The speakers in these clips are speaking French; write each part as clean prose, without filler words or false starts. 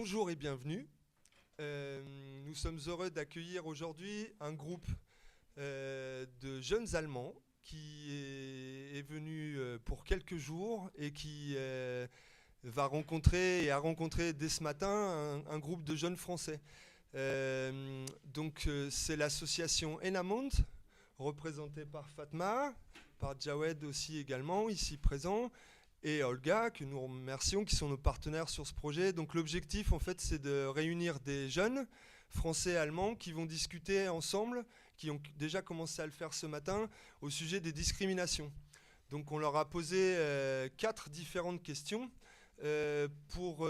Bonjour et bienvenue. Nous sommes heureux d'accueillir aujourd'hui un groupe de jeunes Allemands qui est venu pour quelques jours et qui va rencontrer et a rencontré dès ce matin un groupe de jeunes Français. C'est l'association Enamond, représentée par Fatma, par Jawed aussi également, ici présent, et Olga, que nous remercions, qui sont nos partenaires sur ce projet. Donc l'objectif, en fait, c'est de réunir des jeunes français et allemands qui vont discuter ensemble, qui ont déjà commencé à le faire ce matin, au sujet des discriminations. Donc on leur a posé 4 différentes questions pour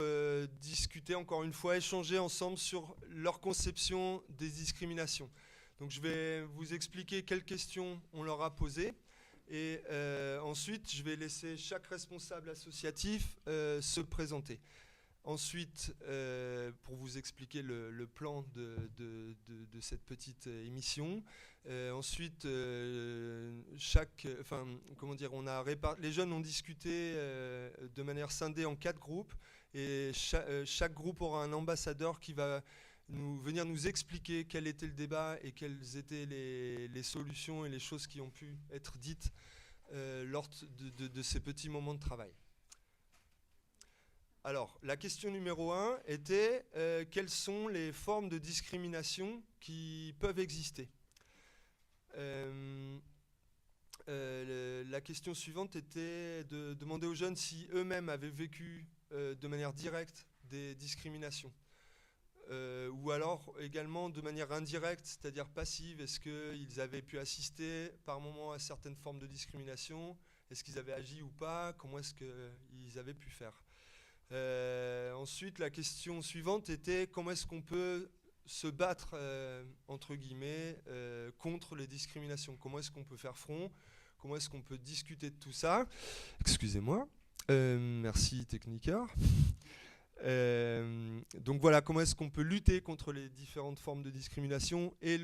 discuter, encore une fois, échanger ensemble sur leur conception des discriminations. Donc je vais vous expliquer quelles questions on leur a posées. Et ensuite, je vais laisser chaque responsable associatif se présenter. Ensuite, pour vous expliquer le plan de cette petite émission. Ensuite, les jeunes ont discuté de manière scindée en 4 groupes. Et chaque groupe aura un ambassadeur qui va venir nous expliquer quel était le débat et quelles étaient les solutions et les choses qui ont pu être dites lors de ces petits moments de travail. Alors, la question numéro 1 était quelles sont les formes de discrimination qui peuvent exister. La question suivante était de demander aux jeunes si eux-mêmes avaient vécu de manière directe des discriminations. Ou alors également de manière indirecte, c'est-à-dire passive. Est-ce qu'ils avaient pu assister par moment à certaines formes de discrimination? Est-ce qu'ils avaient agi ou pas? Comment est-ce qu'ils avaient pu faire? Ensuite, la question suivante était comment est-ce qu'on peut se battre, entre guillemets, contre les discriminations? Comment est-ce qu'on peut faire front? Comment est-ce qu'on peut discuter de tout ça? Excusez-moi. Merci, techniqueur. Donc voilà, comment est-ce qu'on peut lutter contre les différentes formes de discrimination? Et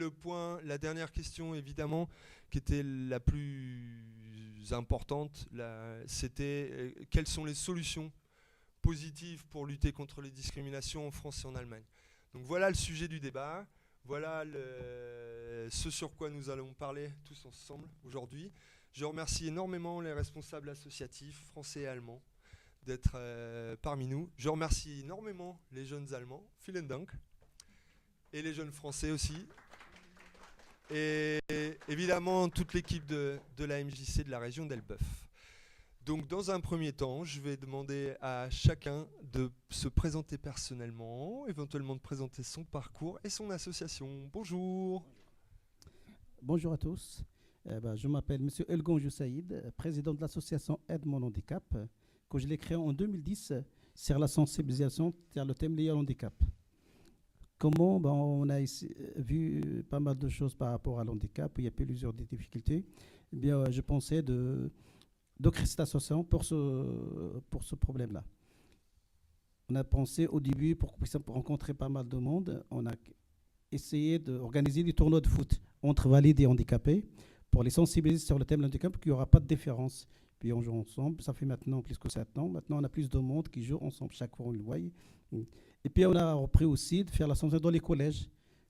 la dernière question évidemment, qui était la plus importante, c'était quelles sont les solutions positives pour lutter contre les discriminations en France et en Allemagne. Donc voilà le sujet du débat, voilà ce sur quoi nous allons parler tous ensemble aujourd'hui. Je remercie énormément les responsables associatifs français et allemands d'être parmi nous. Je remercie énormément les jeunes Allemands, vielen Dank, et les jeunes Français aussi. Et évidemment, toute l'équipe de la MJC de la région d'Elbeuf. Donc, dans un premier temps, je vais demander à chacun de se présenter personnellement, éventuellement de présenter son parcours et son association. Bonjour. Bonjour à tous. Je m'appelle M. Elgon Joussaïd, président de l'association Aide mon handicap, que je l'ai créé en 2010 sur la sensibilisation sur le thème lié au handicap. Comment on a vu pas mal de choses par rapport à l'handicap, il y a plusieurs difficultés. Eh bien, je pensais de créer cette association pour ce problème-là. On a pensé au début, pour qu'on puisse rencontrer pas mal de monde, on a essayé d'organiser des tournois de foot entre valides et handicapés pour les sensibiliser sur le thème de l'handicap, qu'il n'y aura pas de différence. Puis on joue ensemble, ça fait maintenant plus que 7 ans. Maintenant, on a plus de monde qui joue ensemble, chaque fois on le voit. Et puis on a repris aussi de faire la sensibilisation dans les collèges,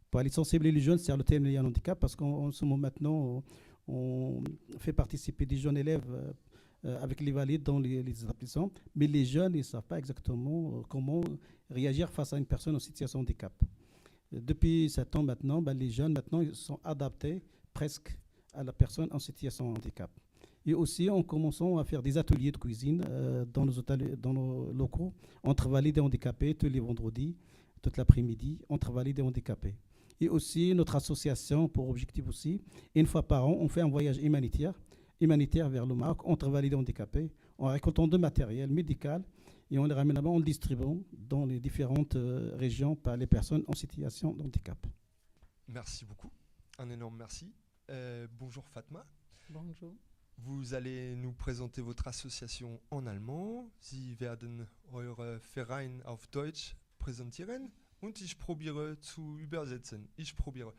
pour aller sensibiliser les jeunes sur le thème lié à handicap, parce qu'en ce moment maintenant, on fait participer des jeunes élèves avec les valides dans les établissements, mais les jeunes, ils ne savent pas exactement comment réagir face à une personne en situation de handicap. Depuis 7 ans maintenant, les jeunes maintenant ils sont adaptés presque à la personne en situation de handicap. Et aussi, en commençant à faire des ateliers de cuisine dans nos locaux, entre valides et handicapés, tous les vendredis, toute l'après-midi, entre valides et handicapés. Et aussi, notre association, pour objectif aussi, une fois par an, on fait un voyage humanitaire vers le Maroc, entre valides et handicapés, en récoltant de matériel médical, et on les ramène là-bas en le distribuant dans les différentes régions par les personnes en situation de handicap. Merci beaucoup, un énorme merci. Bonjour Fatma. Bonjour. Vous allez nous présenter votre association en allemand. Sie werden eure Verein auf Deutsch präsentieren und ich probiere zu übersetzen. Ich probiere.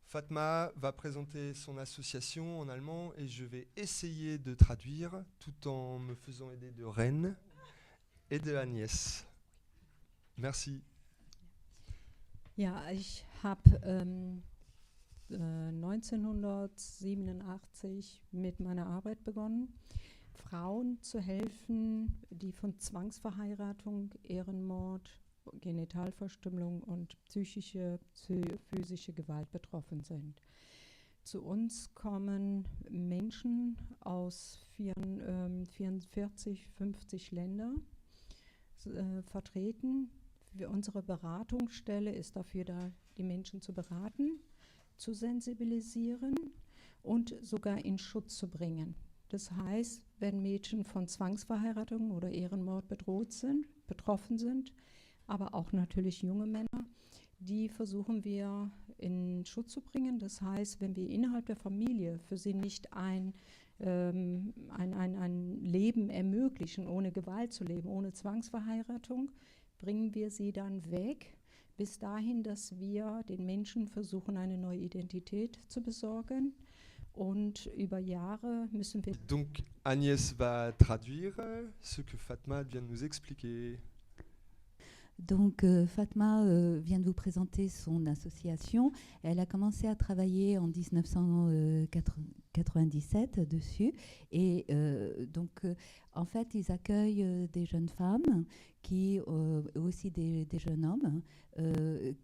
Fatma va présenter son association en allemand et je vais essayer de traduire tout en me faisant aider de Rennes et de Agnès. Merci. Ja, ich habe 1987 mit meiner Arbeit begonnen, Frauen zu helfen, die von Zwangsverheiratung, Ehrenmord, Genitalverstümmelung und physische Gewalt betroffen sind. Zu uns kommen Menschen aus 44, 50 Ländern vertreten. Unsere Beratungsstelle ist dafür da, die Menschen zu beraten, zu sensibilisieren und sogar in Schutz zu bringen. Das heißt, wenn Mädchen von Zwangsverheiratung oder Ehrenmord betroffen sind, aber auch natürlich junge Männer, die versuchen wir in Schutz zu bringen. Das heißt, wenn wir innerhalb der Familie für sie nicht ein Leben ermöglichen, ohne Gewalt zu leben, ohne Zwangsverheiratung, bringen wir sie dann weg, bis dahin, dass wir den Menschen versuchen, eine neue Identität zu besorgen. Und über Jahre müssen wir... Donc Agnès va traduire ce que Fatma vient de nous expliquer. Donc Fatma vient de vous présenter son association. Elle a commencé à travailler en 1997 dessus. Et en fait, ils accueillent des jeunes femmes, aussi des jeunes hommes,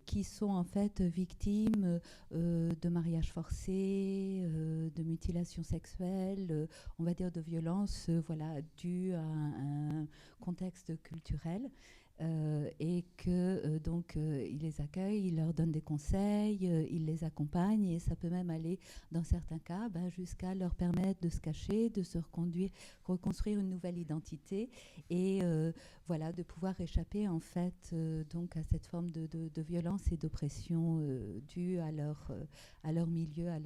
qui sont en fait victimes de mariages forcés, de mutilations sexuelles, on va dire de violences dues à un contexte culturel. Et que il les accueille, il leur donne des conseils, il les accompagne et ça peut même aller dans certains cas jusqu'à leur permettre de se cacher, de se reconstruire une nouvelle identité et de pouvoir échapper en fait à cette forme de violence et d'oppression due à leur milieu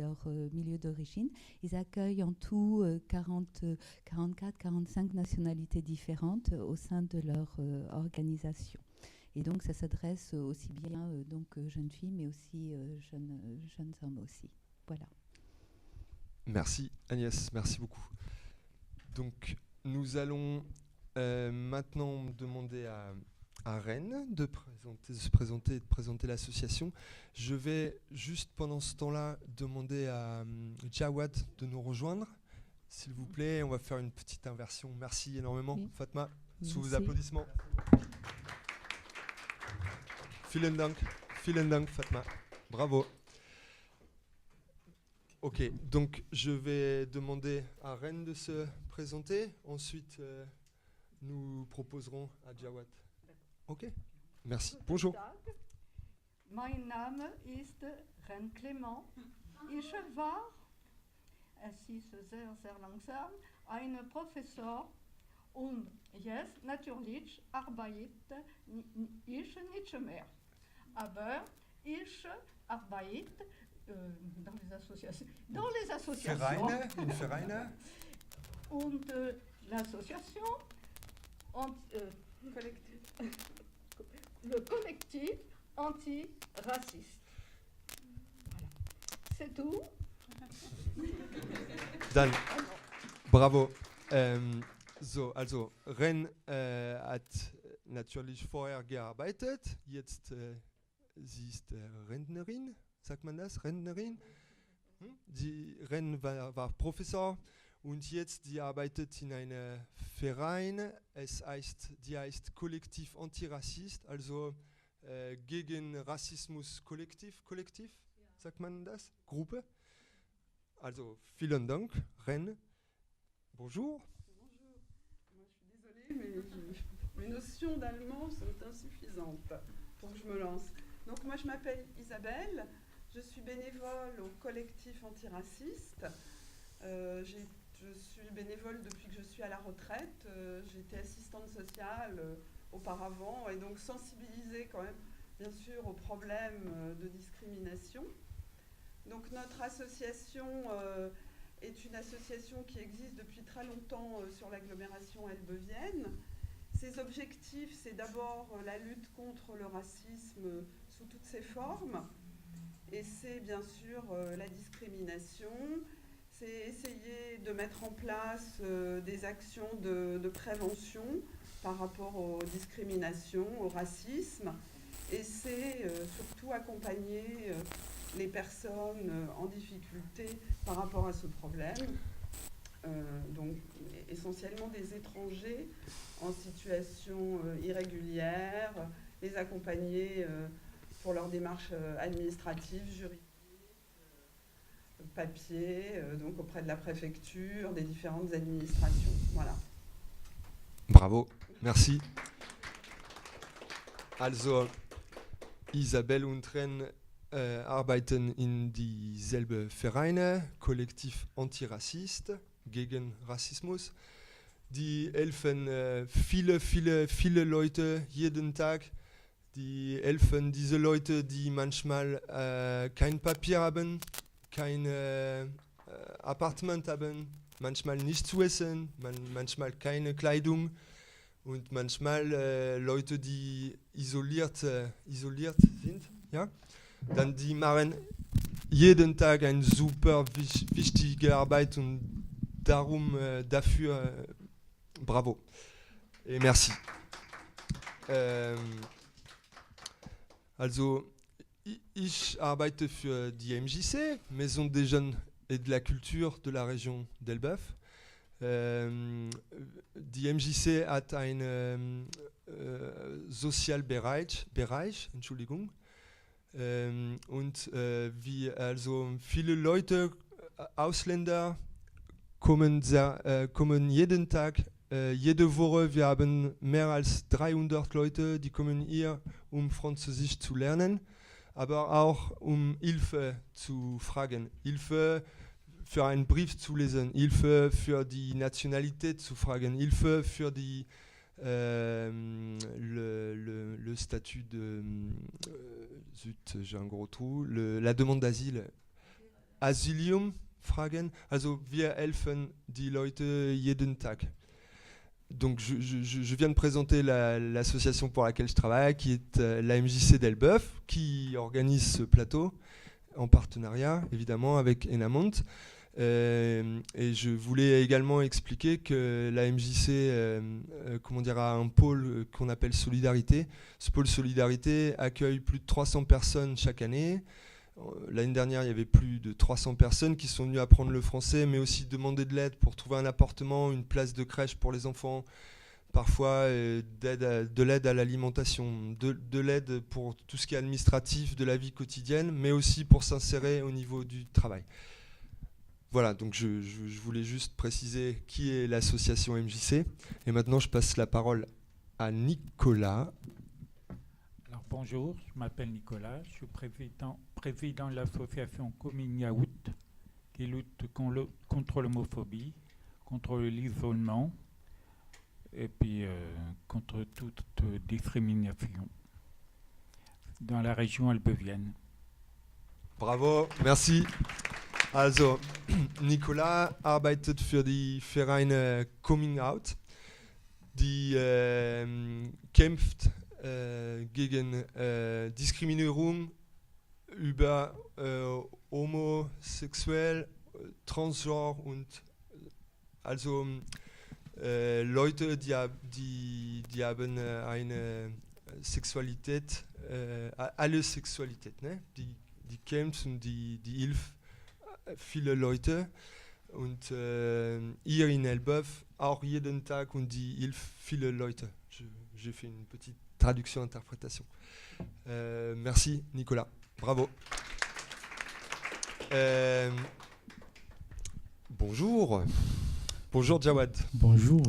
d'origine. Ils accueillent en tout 44-45 nationalités différentes au sein de leur organisation. Et donc ça s'adresse aussi bien jeunes filles mais aussi jeunes hommes aussi. Voilà. Merci Agnès, merci beaucoup. Donc nous allons maintenant demander à Rennes de se présenter et de présenter l'association. Je vais juste pendant ce temps-là demander à Jawad de nous rejoindre. S'il vous plaît, on va faire une petite inversion. Merci énormément, oui. Fatma, sous vos applaudissements. Vielen Dank, Fatma. Bravo. Ok, donc je vais demander à Rennes de se présenter. Ensuite, nous proposerons à Jawad. Ok, merci. Bonjour. Mein Name ist Ren Clément. Ich war, es ist sehr langsam, ein Professor und jetzt natürlich arbeite ich nicht mehr. Aber ich arbeite dans les associations. Vereine. Und l'association, le collectif anti-raciste. Voilà. C'est tout. Dann, bravo. Also Ren hat natürlich vorher gearbeitet. Jetzt sie ist Rentnerin, sagt man das? Rentnerin? Die Ren war Professor und jetzt die arbeitet in einem Verein. Die heißt Kollektiv Antirassist, also gegen Rassismus Kollektiv, sagt man das? Gruppe. Also vielen Dank, Ren. Bonjour. Bonjour. Moi, je suis désolée, mais mes notions d'allemand sont insuffisantes pour que je me lance. Donc moi, je m'appelle Isabelle. Je suis bénévole au collectif antiraciste. Je suis bénévole depuis que je suis à la retraite. J'étais assistante sociale auparavant et donc sensibilisée quand même, bien sûr, aux problèmes de discrimination. Donc notre association est une association qui existe depuis très longtemps sur l'agglomération elbevienne. Ses objectifs, c'est d'abord la lutte contre le racisme sous toutes ses formes, et c'est bien sûr la discrimination, c'est essayer de mettre en place des actions de prévention par rapport aux discriminations, au racisme. Et c'est surtout accompagner les personnes en difficulté par rapport à ce problème. Donc essentiellement des étrangers en situation irrégulière, les accompagner pour leurs démarches administratives, juridiques, papier, donc auprès de la préfecture, des différentes administrations. Voilà. Bravo, merci. Also, Isabelle und Ren arbeiten in dieselbe Vereine, Kollektiv Antirassist, gegen Rassismus. Die helfen viele Leute jeden Tag. Die helfen diese Leute, die manchmal kein Papier haben, kein Appartement haben, manchmal nicht zu essen, manchmal keine Kleidung und manchmal Leute, die isoliert sind. Ja? Dann die machen jeden Tag eine super wichtige Arbeit und darum dafür bravo et merci. Also ich arbeite für die MJC, Maison des Jeunes et de la Culture de la Région d'Elbeuf. Die MJC hat einen Sozialbereich, Entschuldigung. Und also viele Leute, Ausländer, kommen jeden Tag, jede Woche. Wir haben mehr als 300 Leute, die kommen hier, um Französisch zu lernen, aber auch um Hilfe zu fragen, Hilfe für einen Brief zu lesen, Hilfe für die Nationalität zu fragen, Hilfe für die le statut de zut, j'ai un gros trou, la demande d'asile, Asylum fragen, also wir helfen die Leute jeden Tag. Donc je viens de présenter l'association pour laquelle je travaille, qui est la MJC d'Elbeuf, qui organise ce plateau en partenariat évidemment avec Enamont. Et je voulais également expliquer que la MJC a un pôle qu'on appelle Solidarité. Ce pôle Solidarité accueille plus de 300 personnes chaque année. L'année dernière, il y avait plus de 300 personnes qui sont venues apprendre le français, mais aussi demander de l'aide pour trouver un appartement, une place de crèche pour les enfants, parfois de l'aide à l'alimentation, de l'aide pour tout ce qui est administratif de la vie quotidienne, mais aussi pour s'insérer au niveau du travail. Voilà, donc je voulais juste préciser qui est l'association MJC. Et maintenant, je passe la parole à Nicolas. Alors bonjour, je m'appelle Nicolas, je suis président de l'association Coming Out, qui lutte contre l'homophobie, contre l'isolement et puis contre toute discrimination dans la région elbevienne. Bravo, merci. Also, Nicolas arbeitet für die Vereine Coming Out, die kämpft gegen Diskriminierung über homosexuell, transgenre und also Leute, die haben eine Sexualität, alle Sexualität, ne? Die kämpfen und die hilft viele Leute und hier in Elbeuf auch jeden Tag und die hilft viele Leute. J'ai fait une petite traduction-interprétation. Merci Nicolas, bravo. Bonjour. Bonjour Jawad. Bonjour.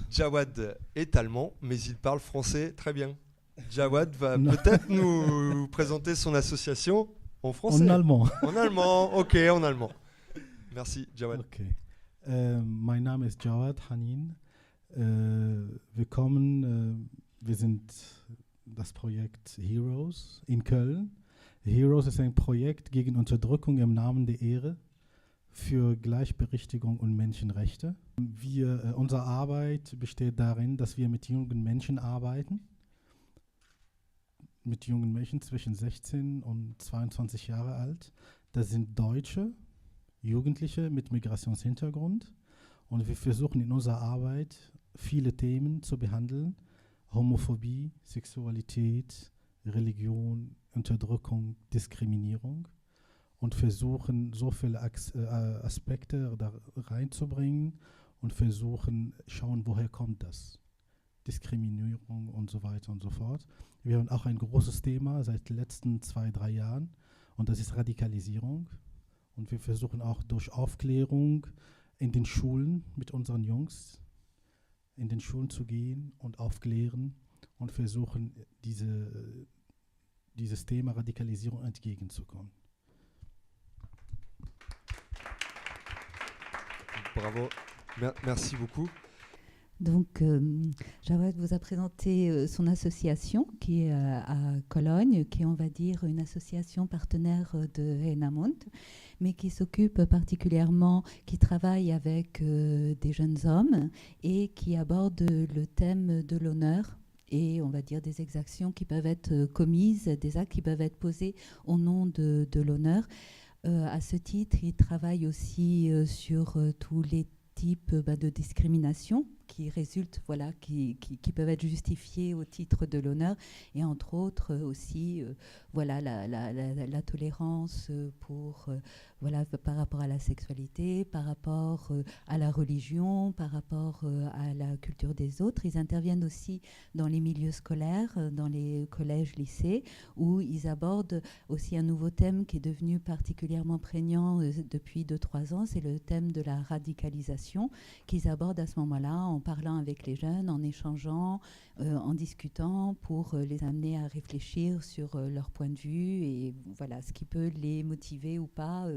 Jawad est allemand, mais il parle français très bien. Jawad va peut-être nous présenter son association en français. En allemand. En allemand, ok, en allemand. Merci, Jawad. Okay. Mein Name ist Jawad Hanin. Wir sind das Projekt Heroes in Köln. Heroes ist ein Projekt gegen Unterdrückung im Namen der Ehre für Gleichberechtigung und Menschenrechte. Unsere Arbeit besteht darin, dass wir mit jungen Menschen arbeiten. Mit jungen Menschen zwischen 16 und 22 Jahre alt. Das sind Deutsche, Jugendliche mit Migrationshintergrund. Und wir versuchen in unserer Arbeit viele Themen zu behandeln: Homophobie, Sexualität, Religion, Unterdrückung, Diskriminierung, und versuchen, so viele Aspekte da reinzubringen und versuchen, schauen, woher kommt das? Diskriminierung und so weiter und so fort. Wir haben auch ein großes Thema seit den letzten 2-3 Jahren, und das ist Radikalisierung. Und wir versuchen auch durch Aufklärung in den Schulen mit unseren Jungs in den Schulen zu gehen und aufklären und versuchen, dieses Thema Radikalisierung entgegenzukommen. Bravo, merci beaucoup. Donc, Jawad vous a présenté son association qui est à Cologne, qui est, on va dire, une association partenaire de Enamont, mais qui s'occupe particulièrement, qui travaille avec des jeunes hommes et qui aborde le thème de l'honneur et, on va dire, des exactions qui peuvent être commises, des actes qui peuvent être posés au nom de l'honneur. À ce titre, il travaille aussi sur tous les types de discrimination qui résultent, voilà, qui peuvent être justifiés au titre de l'honneur, et entre autres aussi voilà, la tolérance pour, voilà, par rapport à la sexualité, par rapport à la religion, par rapport à la culture des autres. Ils interviennent aussi dans les milieux scolaires, dans les collèges, lycées, où ils abordent aussi un nouveau thème qui est devenu particulièrement prégnant depuis 2-3 ans, c'est le thème de la radicalisation, qu'ils abordent à ce moment-là en parlant avec les jeunes, en échangeant, en discutant pour les amener à réfléchir sur leur point de vue et voilà, ce qui peut les motiver ou pas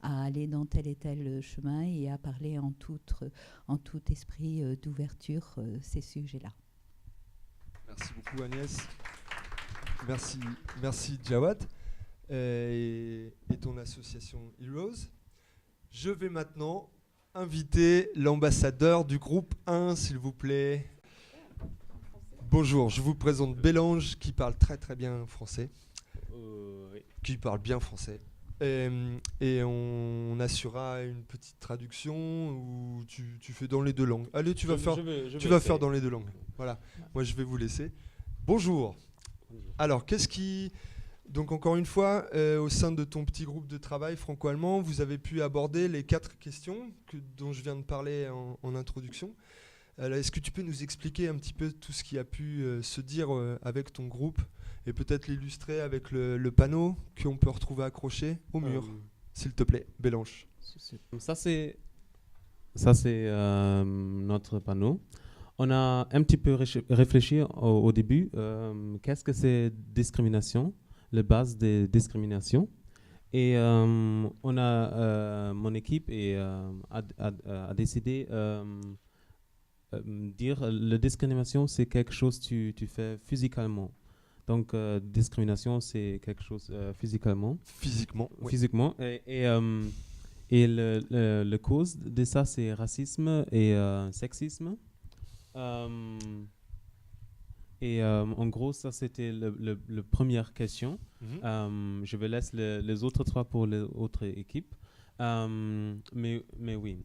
à aller dans tel et tel chemin et à parler en tout esprit d'ouverture ces sujets-là. Merci beaucoup Agnès. Merci Jawad et ton association Heroes. Je vais maintenant inviter l'ambassadeur du groupe 1, s'il vous plaît. Bonjour, je vous présente Bélange, qui parle très très bien français. Oui. Qui parle bien français. Et on assurera une petite traduction où tu fais dans les deux langues. Allez, tu vas faire dans les deux langues. Voilà, moi je vais vous laisser. Bonjour. Alors, Donc encore une fois, au sein de ton petit groupe de travail franco-allemand, vous avez pu aborder les 4 questions dont je viens de parler en introduction. Alors, est-ce que tu peux nous expliquer un petit peu tout ce qui a pu se dire avec ton groupe et peut-être l'illustrer avec le panneau qu'on peut retrouver accroché au mur, s'il te plaît, Bélange. Ça c'est notre panneau. On a un petit peu réfléchi au début, qu'est-ce que c'est discrimination, les bases des discriminations. Et mon équipe a décidé dire la discrimination c'est quelque chose que tu fais physiquement. Donc discrimination c'est quelque chose physiquement. Physiquement. Oui. Physiquement. Et le cause de ça c'est racisme et sexisme. En gros, ça c'était la première question. Je vais laisser les autres 3 pour les autres équipes. Mais oui,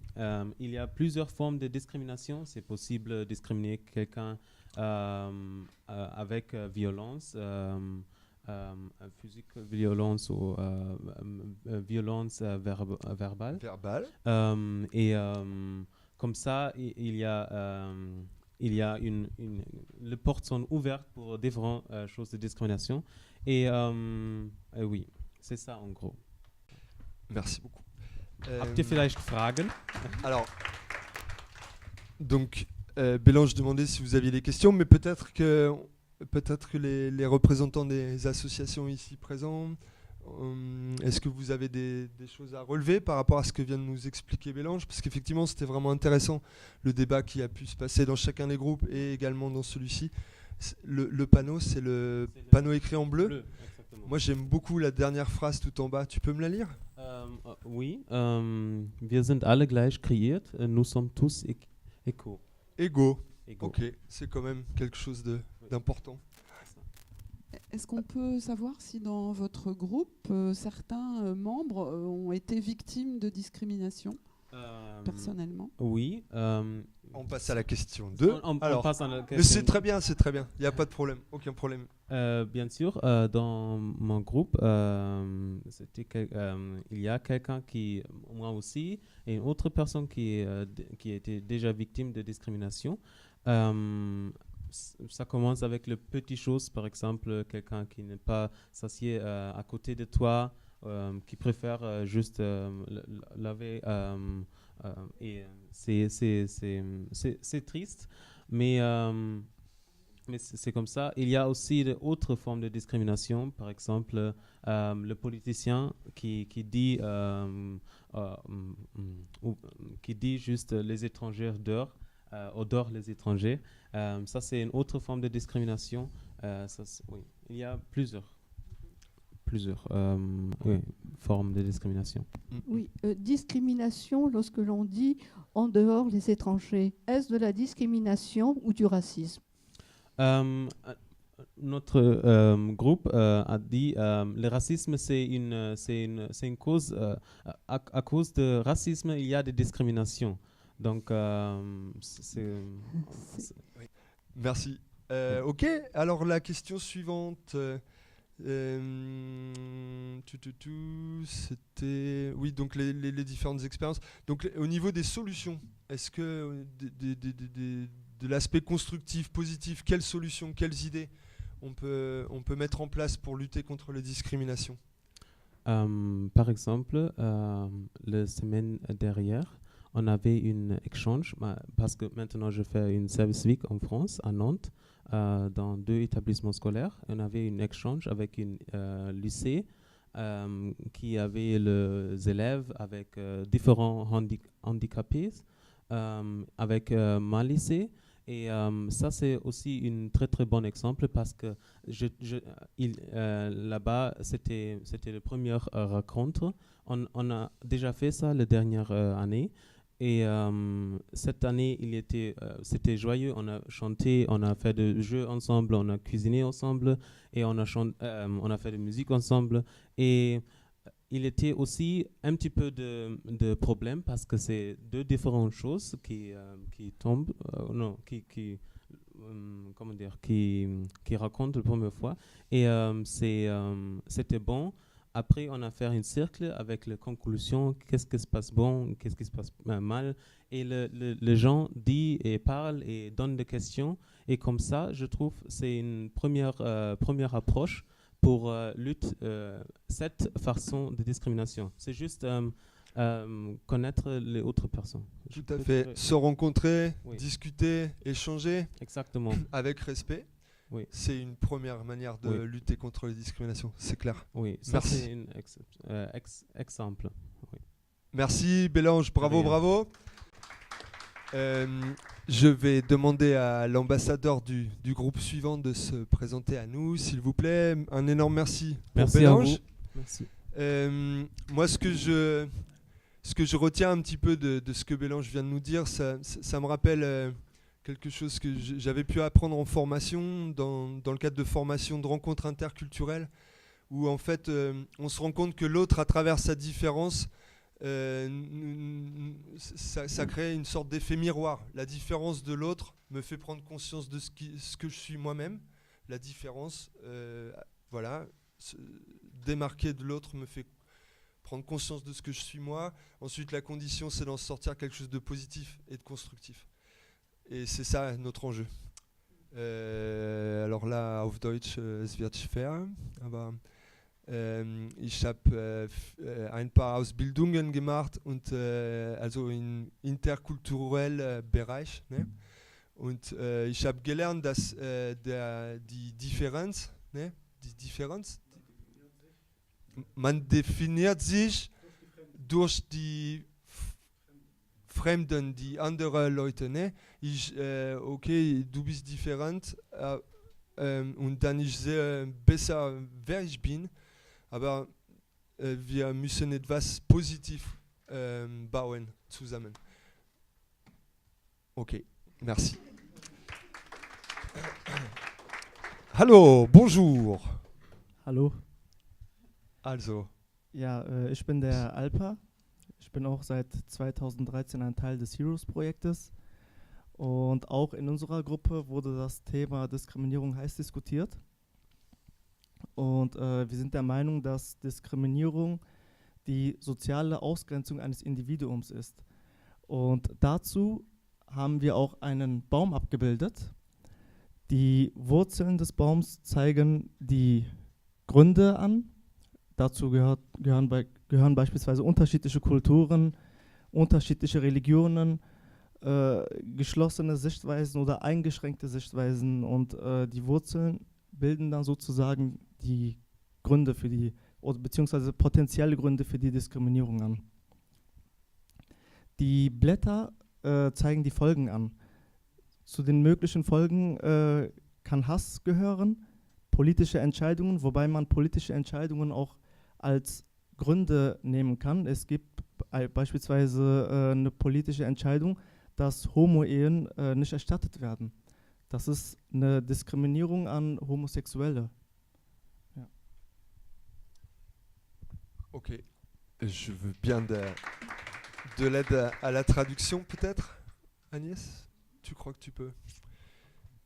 il y a plusieurs formes de discrimination. C'est possible de discriminer quelqu'un avec violence, physique, violence ou violence verbale. Comme ça, il y a les portes sont ouvertes pour différentes choses de discrimination. Et oui, c'est ça en gros. Merci beaucoup. Habt ihr vielleicht Fragen? Alors, donc, Bélange demandait si vous aviez des questions, mais peut-être que les représentants des associations ici présents, est-ce que vous avez des choses à relever par rapport à ce que vient de nous expliquer Bélange? Parce qu'effectivement, c'était vraiment intéressant, le débat qui a pu se passer dans chacun des groupes et également dans celui-ci. Le panneau, c'est le panneau écrit en bleu. Moi, j'aime beaucoup la dernière phrase tout en bas. Tu peux me la lire? Oui. Wir sind alle gleich kreiert. Nous sommes tous égaux. Égaux. Ok, c'est quand même quelque chose d'important. Est-ce qu'on peut savoir si dans votre groupe, certains membres ont été victimes de discrimination? personnellement? Oui. On passe à la question 2. On passe à la Mais question. c'est très bien, c'est très bien. Il n'y a pas de problème, aucun problème. Bien sûr, dans mon groupe, il y a quelqu'un qui, moi aussi, et une autre personne qui était déjà victime de discrimination. Ça commence avec les petites choses, par exemple, quelqu'un qui n'est pas s'assied à côté de toi, qui préfère juste laver. Et c'est triste, mais c'est comme ça. Il y a aussi d'autres formes de discrimination, par exemple le politicien qui dit juste les étrangers dehors, odore les étrangers. Ça, c'est une autre forme de discrimination. Oui. Il y a plusieurs formes de discrimination. Oui, discrimination lorsque l'on dit en dehors les étrangers. Est-ce de la discrimination ou du racisme? Notre groupe a dit le racisme c'est une cause à cause de racisme il y a des discriminations. Donc Oui. Merci. Ok, alors la question suivante. C'était oui, donc les différentes expériences. Donc au niveau des solutions, est-ce que de l'aspect constructif, positif, quelles solutions, quelles idées on peut mettre en place pour lutter contre les discriminations? Par exemple, la semaine dernière, on avait une échange, parce que maintenant je fais une service week en France, à Nantes, dans 2 établissements scolaires. On avait une échange avec un lycée qui avait les élèves avec différents handicapés, avec mon lycée. Et ça, c'est aussi un très très bon exemple parce que là-bas, c'était la première rencontre. On a déjà fait ça la dernière année. Et cette année, c'était joyeux. On a chanté, on a fait des jeux ensemble, on a cuisiné ensemble et on a fait de la musique ensemble. Et il était aussi un petit peu de problème parce que c'est 2 différentes choses qui tombent, qui racontent la première fois. Et c'était bon. Après, on a fait un cercle avec les conclusions, qu'est-ce qui se passe bon, qu'est-ce qui se passe mal. Et les gens disent et parlent et donnent des questions. Et comme ça, je trouve c'est une première approche pour lutter cette façon de discrimination. C'est juste connaître les autres personnes. Tout à fait. Se rencontrer, Oui. Discuter, échanger. Exactement. Avec respect. Oui. C'est une première manière de lutter contre les discriminations, c'est clair. Oui, ça Merci. c'est un exemple. Oui. Merci Bélange, bravo, bravo. Je vais demander à l'ambassadeur du groupe suivant de se présenter à nous, s'il vous plaît. Un énorme merci pour Bélange. Merci. Moi, ce que je retiens un petit peu de ce que Bélange vient de nous dire, ça me rappelle quelque chose que j'avais pu apprendre en formation, dans le cadre de formation de rencontres interculturelles, où en fait on se rend compte que l'autre, à travers sa différence, ça crée une sorte d'effet miroir. La différence de l'autre me fait prendre conscience de ce que je suis moi-même. La différence, démarquer de l'autre me fait prendre conscience de ce que je suis moi. Ensuite, la condition, c'est d'en sortir quelque chose de positif et de constructif. Et c'est ça notre enjeu. Alors là, auf Deutsch, es wird schwer, aber ich habe ein paar Ausbildungen gemacht und also im interkulturellen Bereich. Ne? Und ich habe gelernt, dass die Differenz, ne? Man definiert sich durch die Fremden, die andere Leute, ne? Okay, du bist different und dann ich sehe besser, wer ich bin, aber wir müssen etwas positiv bauen zusammen. Okay, merci. Hallo, bonjour. Hallo. Also. Ja, ich bin der Alpa. Ich bin auch seit 2013 ein Teil des Heroes-Projektes. Und auch in unserer Gruppe wurde das Thema Diskriminierung heiß diskutiert. Und wir sind der Meinung, dass Diskriminierung die soziale Ausgrenzung eines Individuums ist. Und dazu haben wir auch einen Baum abgebildet. Die Wurzeln des Baums zeigen die Gründe an. Dazu gehören beispielsweise unterschiedliche Kulturen, unterschiedliche Religionen, geschlossene Sichtweisen oder eingeschränkte Sichtweisen. Und die Wurzeln bilden dann sozusagen die Gründe für die, oder beziehungsweise potenzielle Gründe für die Diskriminierung an. Die Blätter zeigen die Folgen an. Zu den möglichen Folgen kann Hass gehören, politische Entscheidungen, wobei man politische Entscheidungen auch als Gründe nehmen kann. Es gibt beispielsweise eine politische Entscheidung, dass Homo-Ehen nicht erstattet werden. Das ist eine Diskriminierung an Homosexuelle. Ja. Ok. Je veux bien de l'aide à la traduction, peut-être, Agnès? Tu crois que tu peux?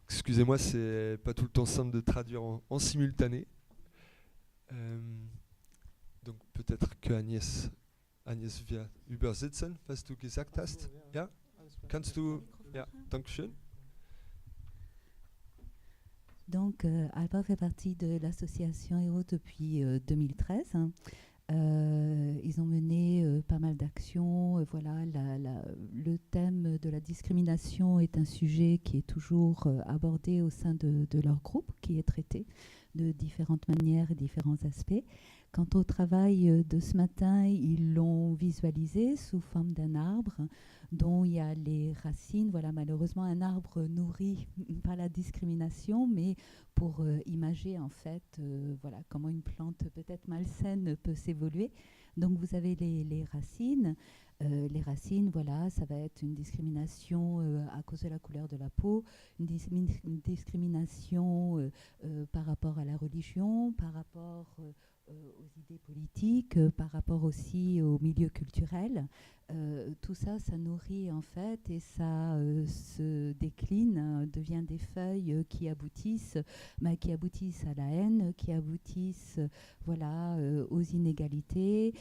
Excusez-moi, c'est pas tout le temps simple de traduire en simultané. Donc peut-être que Agnès wird übersetzen, was du gesagt hast. Ja? Kannst du? Ja, Dankeschön. Donc, Alba fait partie de l'association Héros depuis 2013. Ils ont mené pas mal d'actions. Voilà, le thème de la discrimination est un sujet qui est toujours abordé au sein de leur groupe, qui est traité de différentes manières et différents aspects. Quant au travail de ce matin, ils l'ont visualisé sous forme d'un arbre dont il y a les racines. Voilà, malheureusement, un arbre nourri par la discrimination, mais pour imager en fait voilà, comment une plante peut-être malsaine peut s'évoluer. Donc vous avez les racines. Les racines, voilà, ça va être une discrimination à cause de la couleur de la peau, une discrimination par rapport à la religion, par rapport aux idées politiques, par rapport aussi au milieu culturel. Tout ça, ça nourrit en fait et ça se décline, devient des feuilles qui aboutissent à la haine, qui aboutissent voilà, aux inégalités,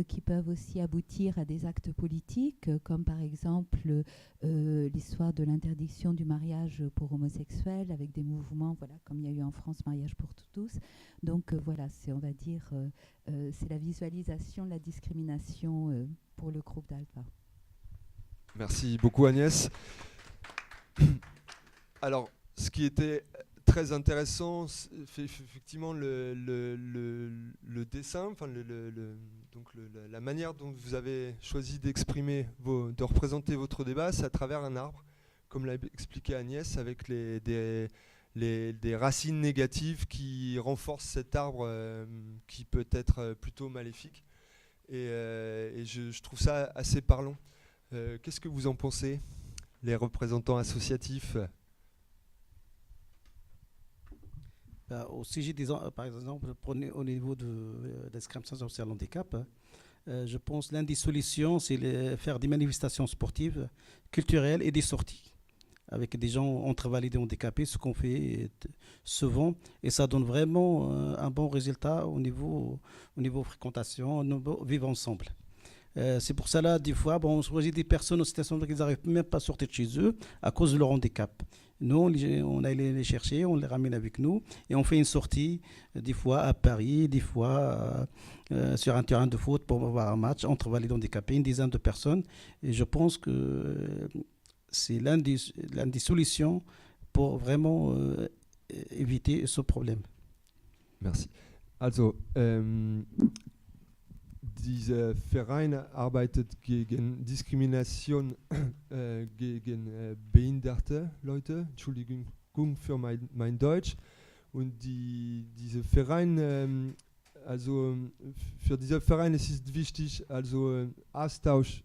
qui peuvent aussi aboutir à des actes politiques, comme par exemple l'histoire de l'interdiction du mariage pour homosexuels, avec des mouvements, voilà, comme il y a eu en France, Mariage pour tous. Donc voilà, c'est, on va dire, c'est la visualisation de la discrimination pour le groupe d'Alba. Merci beaucoup Agnès. Alors, ce qui était très intéressant, c'est effectivement le dessin, enfin donc la manière dont vous avez choisi d'exprimer, de représenter votre débat, c'est à travers un arbre, comme l'a expliqué Agnès, avec des racines négatives qui renforcent cet arbre qui peut être plutôt maléfique. Et je trouve ça assez parlant. Qu'est-ce que vous en pensez, les représentants associatifs? Au sujet, par exemple, au niveau de discrimination sociale handicap, je pense que l'une des solutions, c'est faire des manifestations sportives, culturelles et des sorties avec des gens entre validés handicapés, ce qu'on fait souvent, et ça donne vraiment un bon résultat au niveau fréquentation, au niveau vivre ensemble. C'est pour ça là, des fois, on choisit des personnes en situation de qu'ils n'arrivent même pas à sortir de chez eux à cause de leur handicap. Nous, on allait les chercher, on les ramène avec nous et on fait une sortie, des fois à Paris, des fois sur un terrain de foot pour voir un match entre validés handicapés, une dizaine de personnes. Et je pense que c'est l'une des solutions pour vraiment éviter ce problème. Merci. Also, dieser Verein arbeitet gegen Diskrimination gegen behinderte Leute. Entschuldigung für mein Deutsch. Und diese Verein, also für diesen Verein es ist wichtig, also Austausch,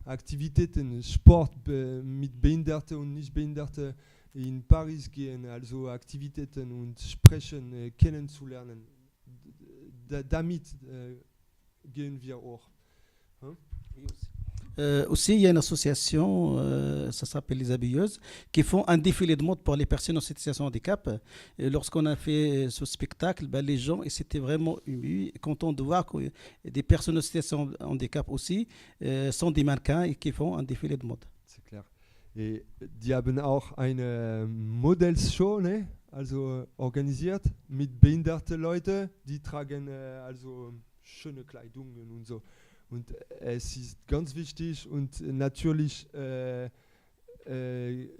Aktivitäten, Sport mit Behinderten und Nichtbehinderten in Paris gehen, also Aktivitäten und sprechen, kennenzulernen. Damit gehen wir auch. Hein? Aussi, il y a une association, ça s'appelle Les Habilleuses, qui font un défilé de mode pour les personnes en situation de handicap. Et lorsqu'on a fait ce spectacle, ben, les gens étaient vraiment émus, contents de voir que des personnes en situation de handicap aussi sont des mannequins et qui font un défilé de mode. C'est clair. Et die haben auch eine Modellshow, ne? Also organisiert mit behinderte Leute, die tragen also schöne Kleidungen und so. Und es ist ganz wichtig und natürlich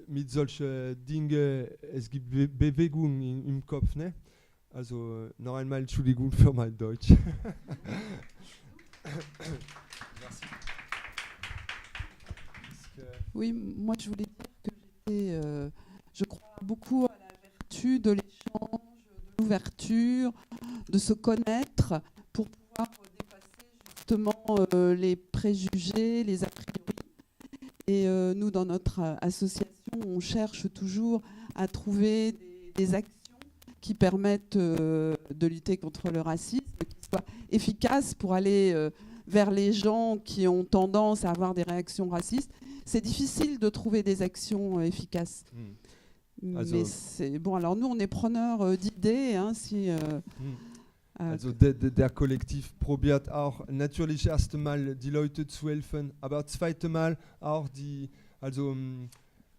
mit solchen Dingen, es gibt Bewegung im Kopf, ne? Also noch einmal Entschuldigung für mein Deutsch. Merci. Oui, moi je voulais dire que je crois beaucoup à la vertu de l'échange, de l'ouverture, de se connaître pour pouvoir dépasser justement les préjugés, les a priori. Et nous, dans notre association, on cherche toujours à trouver des actions qui permettent de lutter contre le racisme, qui soient efficaces pour aller vers les gens qui ont tendance à avoir des réactions racistes. C'est difficile de trouver des actions efficaces. Mais c'est bon. Alors nous, on est preneurs d'idées. Hein, Also der Kollektiv probiert auch natürlich erst einmal die Leute zu helfen, aber zweite Mal auch die, also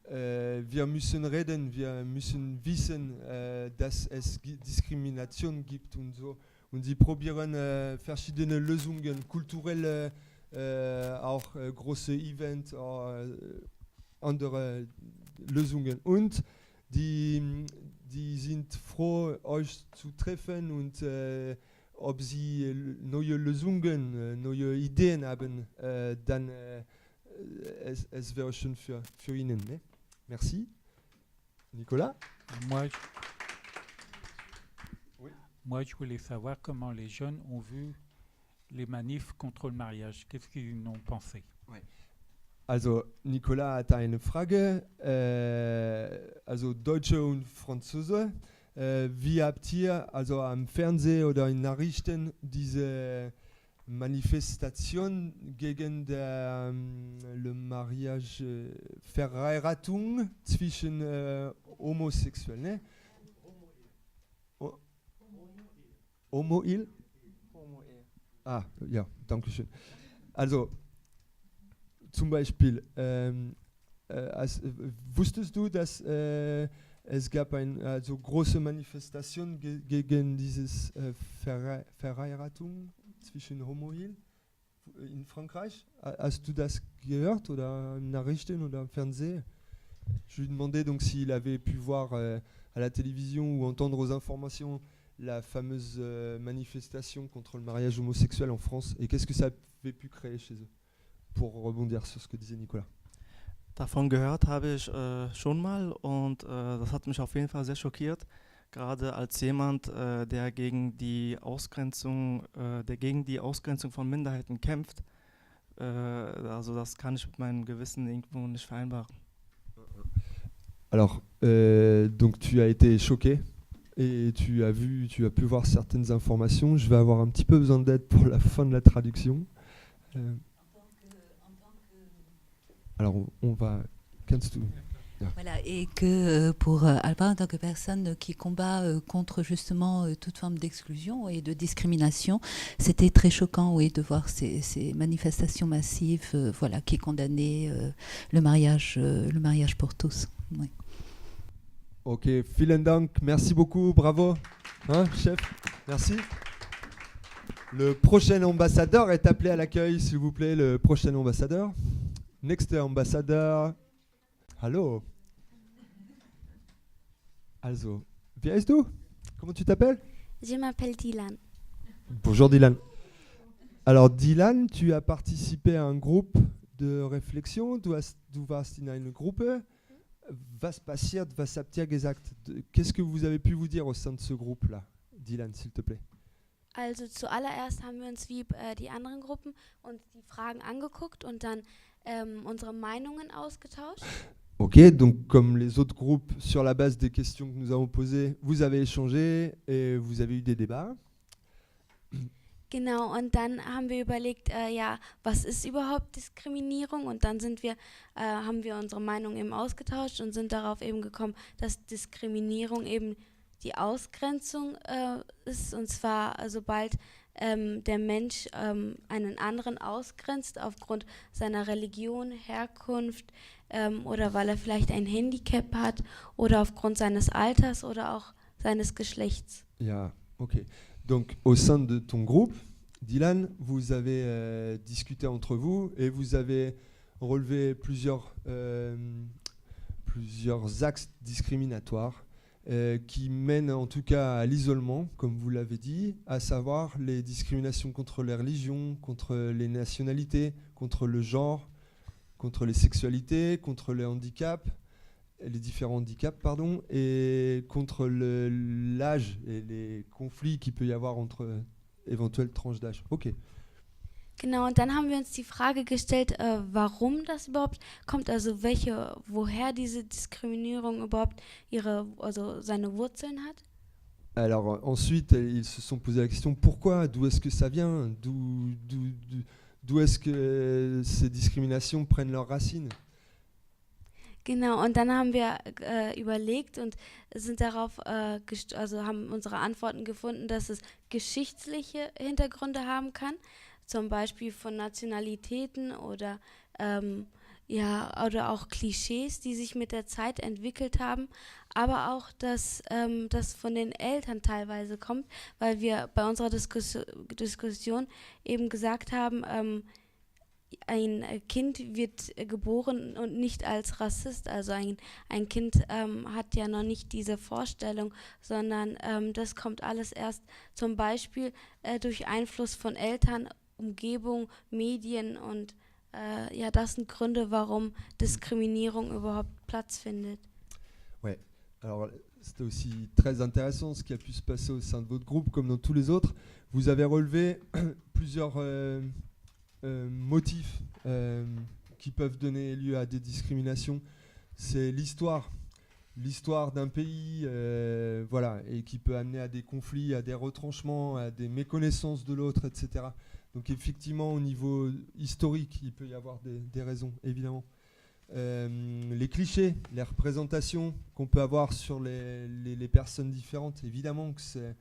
wir müssen reden, wir müssen wissen, dass es Diskrimination gibt und so. Und sie probieren verschiedene Lösungen, kulturelle, auch große Events, andere Lösungen. Und die sind froh, euch zu treffen und ob sie neue Lösungen, neue Ideen haben, dann es wäre schön für ihnen. Ne? Merci. Nicolas? Moi, je voulais savoir comment les jeunes ont vu les manifs contre le mariage. Qu'est-ce qu'ils en ont pensé? Ouais. Also, Nicolas hat eine Frage. Also, Deutsche und Franzose. Wie habt ihr also am Fernsehen oder in Nachrichten diese Manifestation gegen le mariage, Verheiratung zwischen Homosexuellen? Ne? Homo-Il? Ah, ja, danke schön. Also, zum Beispiel, wusstest du, dass es gab eine große Manifestation gegen dieses Verheiratung zwischen Homo-Il in Frankreich? Hast du das gehört oder in Nachrichten oder im Fernsehen? Je lui demandais donc s'il avait pu voir à la télévision ou entendre aux informations la fameuse manifestation contre le mariage homosexuel en France et qu'est-ce que ça avait pu créer chez eux, pour rebondir sur ce que disait Nicolas. Davon gehört habe ich schon mal und das hat mich auf jeden Fall sehr schockiert, gerade als jemand, der gegen die Ausgrenzung von Minderheiten kämpft. Also das kann ich mit meinem Gewissen irgendwo nicht vereinbaren. Alors, donc tu as été choqué et tu as pu voir certaines informations. Je vais avoir un petit peu besoin d'aide pour la fin de la traduction. Alors, on va... Voilà, et que pour Alba, en tant que personne qui combat contre justement toute forme d'exclusion et de discrimination, c'était très choquant, oui, de voir ces manifestations massives, voilà, qui condamnaient le mariage pour tous. Oui. Ok, vielen Dank, merci beaucoup, bravo, hein, chef, merci. Le prochain ambassadeur est appelé à l'accueil, s'il vous plaît, le prochain ambassadeur. Next ambassadeur. Hallo. Also, wie heißt du? Comment tu t'appelles? Je m'appelle Dylan. Bonjour Dylan. Alors Dylan, tu as participé à un groupe de réflexion, du warst in eine Gruppe. Was passiert, was habt ihr gesagt? Qu'est-ce que vous avez pu vous dire au sein de ce groupe-là? Dylan, s'il te plaît. Also zuallererst haben wir uns wie die anderen Gruppen uns die Fragen angeguckt und dann unsere Meinungen ausgetauscht. Ok, donc comme les autres groupes, sur la base des questions que nous avons posées, vous avez échangé et vous avez eu des débats. Genau, und dann haben wir überlegt, ja, was ist überhaupt Diskriminierung? Und dann haben wir unsere Meinung eben ausgetauscht und sind darauf eben gekommen, dass Diskriminierung eben die Ausgrenzung ist. Und zwar, sobald der Mensch einen anderen ausgrenzt aufgrund seiner Religion, Herkunft oder weil er vielleicht ein Handicap hat oder aufgrund seines Alters oder auch seines Geschlechts. Ja, ok. Donc, au sein de ton groupe, Dylan, vous avez discuté entre vous et vous avez relevé plusieurs axes discriminatoires qui mènent en tout cas à l'isolement, comme vous l'avez dit, à savoir les discriminations contre les religions, contre les nationalités, contre le genre, contre les sexualités, contre les handicaps, les différents handicaps, pardon, et contre l'âge et les conflits qu'il peut y avoir entre éventuelles tranches d'âge. Ok. Genau, und dann haben wir uns die Frage gestellt, warum das überhaupt kommt, also woher diese Diskriminierung überhaupt seine Wurzeln hat. Alors ensuite, ils se sont posé la question pourquoi, d'où est-ce que ça vient, d'où est-ce que ces discriminations prennent leurs racines. Genau, und dann haben wir überlegt und sind darauf, haben unsere Antworten gefunden, dass es geschichtliche Hintergründe haben kann, zum Beispiel von Nationalitäten oder oder auch Klischees, die sich mit der Zeit entwickelt haben, aber auch, dass das von den Eltern teilweise kommt, weil wir bei unserer Diskussion eben gesagt haben, ein Kind wird geboren und nicht als Rassist, also ein Kind hat ja noch nicht diese Vorstellung, sondern das kommt alles erst zum Beispiel durch Einfluss von Eltern, Umgebung, Medien und ja, das sind Gründe, warum Diskriminierung überhaupt Platz findet. Ouais, alors c'était aussi très intéressant ce qui a pu se passer au sein de votre groupe comme dans tous les autres. Vous avez relevé plusieurs motifs qui peuvent donner lieu à des discriminations. C'est l'histoire d'un pays, voilà, et qui peut amener à des conflits, à des retranchements, à des méconnaissances de l'autre, etc. Donc effectivement, au niveau historique, il peut y avoir des raisons, évidemment. Les clichés, les représentations qu'on peut avoir sur les personnes différentes, évidemment que c'est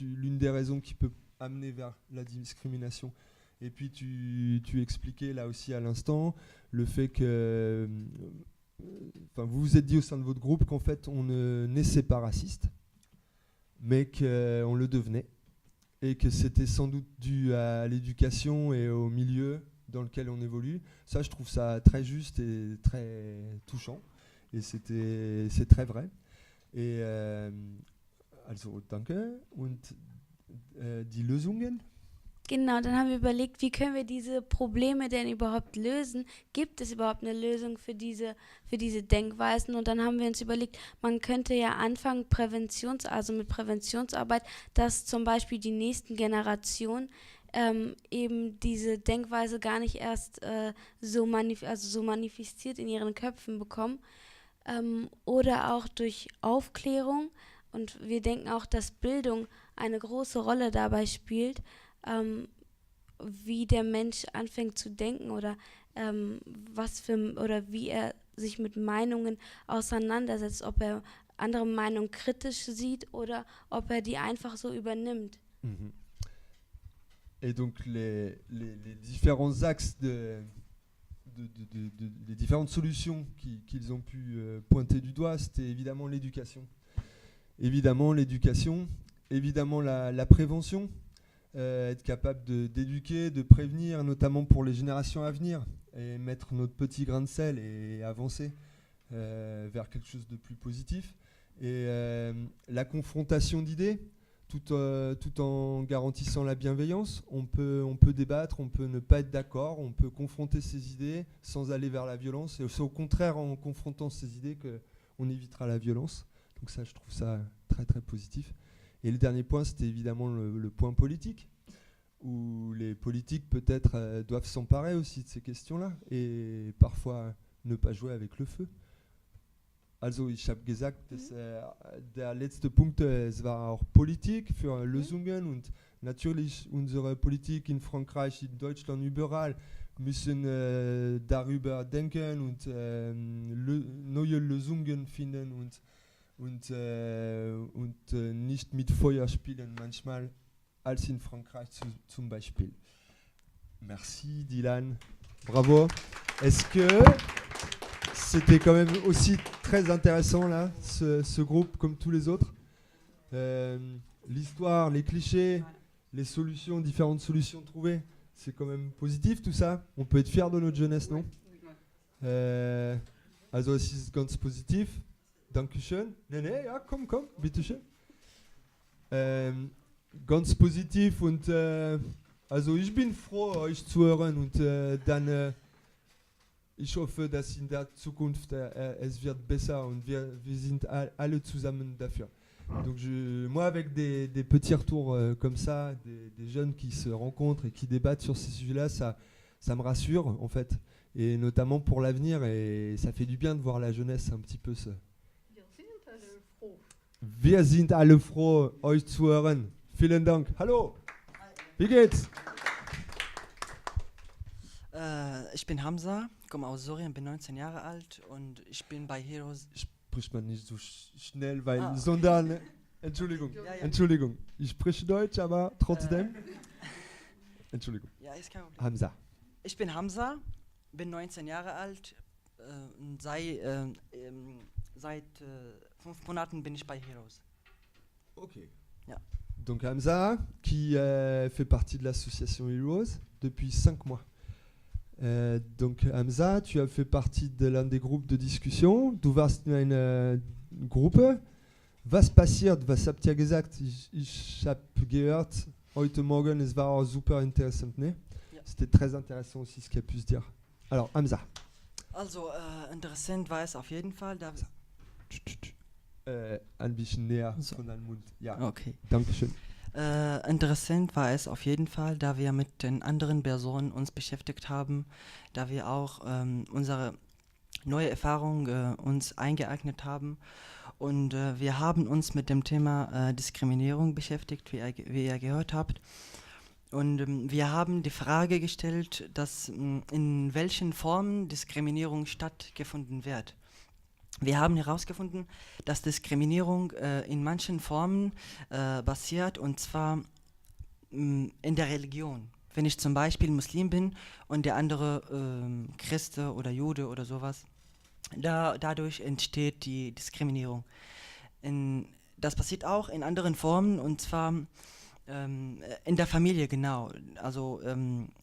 l'une des raisons qui peut amener vers la discrimination. Et puis tu expliquais là aussi à l'instant le fait que vous vous êtes dit au sein de votre groupe qu'en fait on ne naissait pas raciste, mais qu'on le devenait, et que c'était sans doute dû à l'éducation et au milieu dans lequel on évolue. Ça, je trouve ça très juste et très touchant, et c'est très vrai. Et also danke und die Lösungen. Genau, dann haben wir überlegt, wie können wir diese Probleme denn überhaupt lösen? Gibt es überhaupt eine Lösung für diese Denkweisen? Und dann haben wir uns überlegt, man könnte ja anfangen, mit Präventionsarbeit, dass zum Beispiel die nächsten Generationen eben diese Denkweise gar nicht erst so manifestiert in ihren Köpfen bekommen. Oder auch durch Aufklärung. Und wir denken auch, dass Bildung eine große Rolle dabei spielt, wie der Mensch anfängt zu denken oder wie er sich mit Meinungen auseinandersetzt, ob er andere Meinungen kritisch sieht oder ob er die einfach so übernimmt. Mhm. Et donc les différents axes les différentes solutions qu'ils ont pu pointer du doigt, c'était évidemment l'éducation. Évidemment la prévention, être capable d'éduquer, de prévenir, notamment pour les générations à venir, et mettre notre petit grain de sel et avancer vers quelque chose de plus positif. Et la confrontation d'idées, tout en garantissant la bienveillance. On peut débattre, on peut ne pas être d'accord, on peut confronter ses idées sans aller vers la violence. Et c'est au contraire en confrontant ces idées qu'on évitera la violence. Donc ça, je trouve ça très très positif. Et le dernier point, c'était évidemment le point politique, où les politiques peut-être doivent s'emparer aussi de ces questions-là et parfois ne pas jouer avec le feu. Also ich habe gesagt, dass der letzte Punkt, es war auch Politik für Lösungen und natürlich unsere Politik in Frankreich, in Deutschland, überall müssen darüber denken und neue Lösungen finden und nicht mit Feuer spielen manchmal, als in Frankreich zum Beispiel. Merci Dylan, bravo. Est-ce que c'était quand même aussi très intéressant là, ce groupe comme tous les autres, l'histoire, les clichés, les solutions, différentes solutions trouvées, c'est quand même positif tout ça. On peut être fier de notre jeunesse, non? Also es ist ganz positiv. Dankeschön. Nee, ja, komm, bitteschön. Ganz positiv und also ich bin froh, euch zu hören und dann ich hoffe, dass in der Zukunft es wird besser und wir sind alle zusammen dafür. Donc moi avec des petits retours comme ça, des jeunes qui se rencontrent et qui débattent sur ces sujets-là, ça me rassure en fait, et notamment pour l'avenir, et ça fait du bien de voir la jeunesse un petit peu se... Wir sind alle froh, euch zu hören. Vielen Dank. Hallo. Wie geht's? Ich bin Hamza, komme aus Syrien, bin 19 Jahre alt und ich bin bei Heroes. Spricht man nicht so schnell, weil, sondern, Entschuldigung, Entschuldigung, ich spreche Deutsch, aber trotzdem. Entschuldigung. Ja, ist kein Problem. Hamza. Ich bin Hamza, bin 19 Jahre alt und seit 5 Monaten bin ich bei Heroes. Ok. Ja. Donc Hamza, qui fait partie de l'association Heroes depuis 5 mois. Donc Hamza, tu as fait partie de l'un des groupes de discussion. Du warst in einer Gruppe. Was passiert? Was habt ihr gesagt? Ich habe gehört heute Morgen, es war auch super interessant, ne? Ja. C'était très intéressant aussi ce qu'il a pu se dire. Alors Hamza. Also interessant war es auf jeden Fall. Da Ein bisschen näher von deinem Mund. Ja. Okay. Dankeschön. Interessant war es auf jeden Fall, da wir mit den anderen Personen uns beschäftigt haben, da wir auch unsere neue Erfahrung uns eingeeignet haben, und wir haben uns mit dem Thema Diskriminierung beschäftigt, wie ihr gehört habt, und wir haben die Frage gestellt, dass in welchen Formen Diskriminierung stattgefunden wird. Wir haben herausgefunden, dass Diskriminierung in manchen Formen basiert, und zwar in der Religion. Wenn ich zum Beispiel Muslim bin und der andere Christe oder Jude oder sowas, dadurch entsteht die Diskriminierung. Das passiert auch in anderen Formen, und zwar in der Familie, genau. Also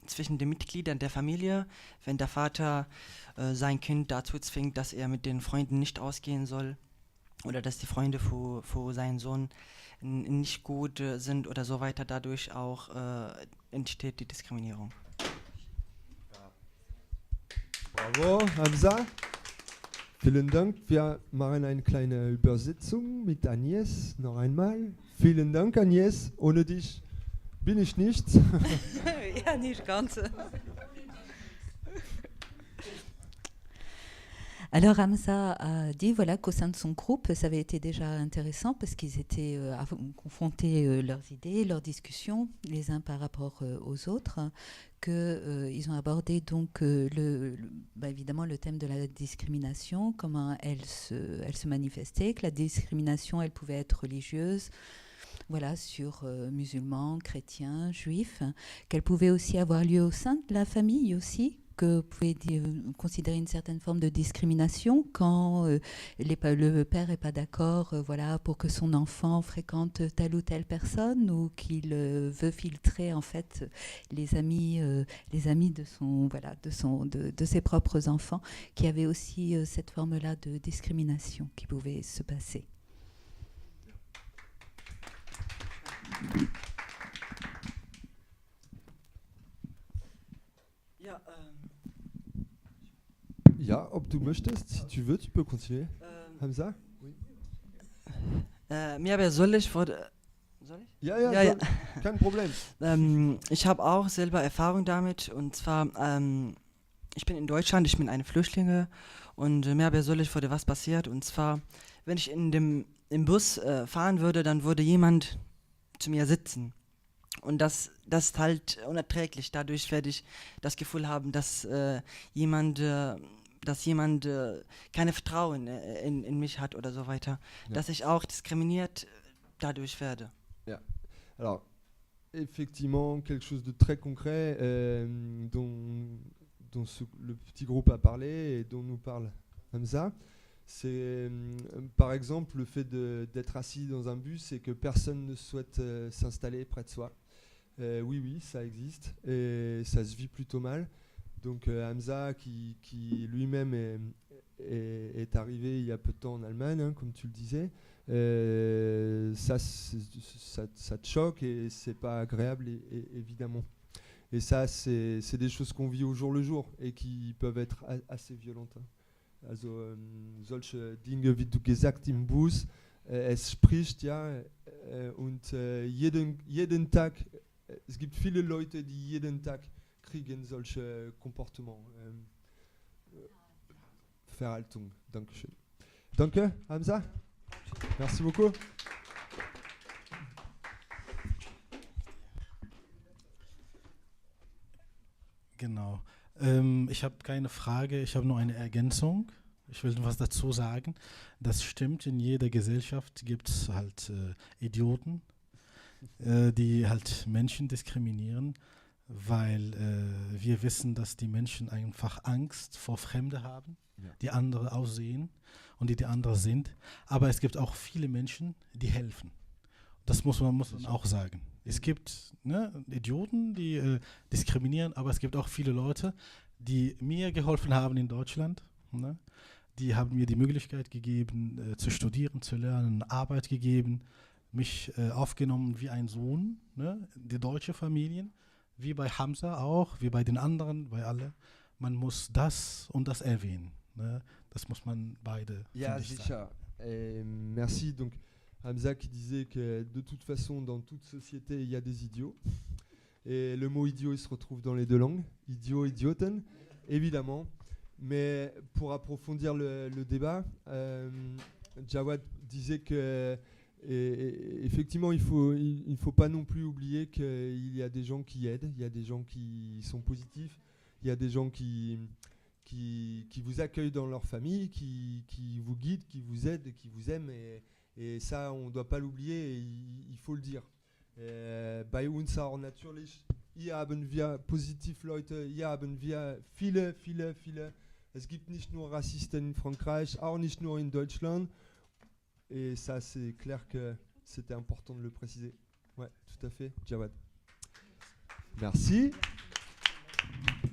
zwischen den Mitgliedern der Familie, wenn der Vater sein Kind dazu zwingt, dass er mit den Freunden nicht ausgehen soll, oder dass die Freunde für seinen Sohn nicht gut sind oder so weiter, dadurch auch entsteht die Diskriminierung. Bravo, Hamza. Vielen Dank. Wir machen eine kleine Übersetzung mit Agnes noch einmal. Vielen Dank, Agnes. Ohne dich bin ich nichts. Ja, nicht ganz. Alors Hamza a dit voilà, qu'au sein de son groupe, ça avait été déjà intéressant parce qu'ils étaient confrontés leurs idées, leurs discussions, les uns par rapport aux autres, qu'ils ont abordé donc évidemment le thème de la discrimination, comment elle se manifestait, que la discrimination elle pouvait être religieuse, voilà, sur musulmans, chrétiens, juifs, qu'elle pouvait aussi avoir lieu au sein de la famille aussi, que vous pouvez considérer une certaine forme de discrimination quand le père n'est pas d'accord voilà, pour que son enfant fréquente telle ou telle personne, ou qu'il veut filtrer en fait les amis de ses propres enfants, qui avaient aussi cette forme-là de discrimination qui pouvait se passer. Ja, ob du möchtest, si tu veux, tu peux continuer. Hamza? Oui. Mir persönlich wurde... Soll ich? Ja, kein Problem. Ich habe auch selber Erfahrung damit, und zwar ich bin in Deutschland, ich bin eine Flüchtlinge und mehr persönlich wurde was passiert. Und zwar, wenn ich im Bus fahren würde, dann würde jemand zu mir sitzen. Und das ist halt unerträglich. Dadurch werde ich das Gefühl haben, dass jemand keine Vertrauen in mich hat oder so weiter. Ja. Dass ich auch diskriminiert dadurch werde. Ja. Alors, effectivement, quelque chose de très concret dont le petit groupe a parlé et dont nous parle Hamza. C'est par exemple le fait d'être assis dans un bus et que personne ne souhaite s'installer près de soi. Oui, ça existe et ça se vit plutôt mal. Donc Hamza, qui lui-même est arrivé il y a peu de temps en Allemagne, hein, comme tu le disais, ça te choque et c'est pas agréable évidemment. Et ça, c'est des choses qu'on vit au jour le jour et qui peuvent être assez violentes. Hein. Also solche Dinge, wie du gesagt im Bus, es spricht ja und jeden Tag, es gibt viele Leute, die jeden Tag kriegen solche Comportements. Verhaltung. Dankeschön. Danke, Hamza. Merci beaucoup. Genau. Ich habe keine Frage, ich habe nur eine Ergänzung. Ich will was dazu sagen. Das stimmt, in jeder Gesellschaft gibt es halt Idioten, die halt Menschen diskriminieren, weil wir wissen, dass die Menschen einfach Angst vor Fremden haben, die andere aussehen und die andere sind. Aber es gibt auch viele Menschen, die helfen. Das muss man auch sagen. Es gibt Idioten, die diskriminieren, aber es gibt auch viele Leute, die mir geholfen haben in Deutschland. Die haben mir die Möglichkeit gegeben, zu studieren, zu lernen, Arbeit gegeben, mich aufgenommen wie ein Sohn, die deutsche Familien, wie bei Hamza auch, wie bei den anderen, bei alle. Man muss das und das erwähnen. Das muss man beide. Ja, sicher. Merci. Donc, Hamza qui disait que de toute façon, dans toute société, il y a des idiots. Et le mot idiot, il se retrouve dans les deux langues. Idiot, idioten, évidemment. Mais pour approfondir le débat, Jawad disait que effectivement, il faut pas non plus oublier qu'il y a des gens qui aident, il y a des gens qui sont positifs, il y a des gens qui vous accueillent dans leur famille, qui vous guident, qui vous aident, et qui vous aiment. Et ça, on ne doit pas l'oublier, et il faut le dire. Bei uns auch natürlich, hier haben wir positive Leute, hier haben wir viele. Es gibt nicht nur Rassisten in Frankreich, auch nicht nur in Deutschland. Et ça, c'est clair que c'était important de le préciser. Ouais, tout à fait, Jawad. Merci.